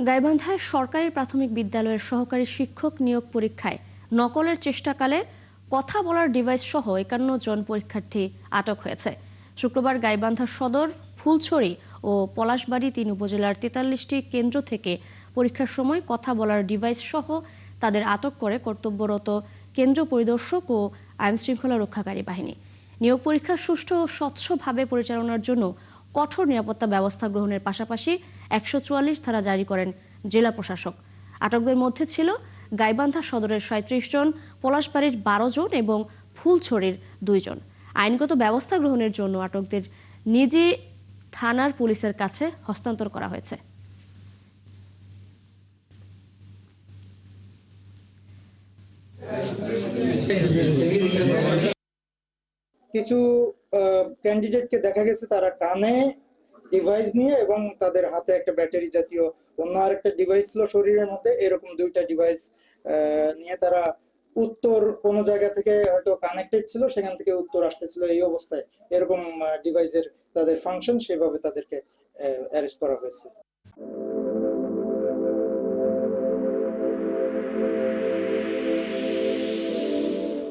গাইবান্ধায় সরকারি প্রাথমিক বিদ্যালয়ের সহকারী শিক্ষক নিয়োগ পরীক্ষায় নকলের চেষ্টাকালে কথা বলার ডিভাইস সহ ৫১ জন পরীক্ষার্থী আটক হয়েছে। শুক্রবার গাইবান্ধা সদর, ফুলছড়ি ও পলাশবাড়ী ৩ উপজেলার ৪৩টি কেন্দ্র থেকে পরীক্ষার সময় কথা বলার ডিভাইস সহ তাদের আটক করে কর্তব্যরত কেন্দ্র পরিদর্শক ও আইনশৃঙ্খলা রক্ষাকারী বাহিনী। নিয়োগ পরীক্ষা সুষ্ঠু ও স্বচ্ছভাবে পরিচালনার জন্য কঠোর নিরাপত্তা ব্যবস্থা গ্রহণের পাশাপাশি ১৪৪ ধারা জারি করেন জেলা প্রশাসক। আটকদের মধ্যে ছিল গাইবান্ধা সদরের ৩৭ জন, পলাশবাড়ির ১২ জন এবং ফুলছড়ির ২ জন। আইনগত ব্যবস্থা গ্রহণের জন্য আটকদের নিজে থানার পুলিশের কাছে হস্তান্তর করা হয়েছে। কিছু ক্যান্ডিডেটকে দেখা গেছে তারা কানে ডিভাইস নিয়ে এবং তাদের হাতে একটা ব্যাটারি জাতীয় অন্য আরেকটা ডিভাইস ছিল শরীরের মধ্যে, এরকম দুইটা ডিভাইস নিয়ে তারা উত্তর কোন জায়গা থেকে হয়তো কানেক্টেড ছিল, সেখান থেকে উত্তর আসতেছিল। এই অবস্থায় এরকম ডিভাইসের তাদের ফাংশন, সেভাবে তাদেরকে অ্যারেস্ট করা হয়েছে।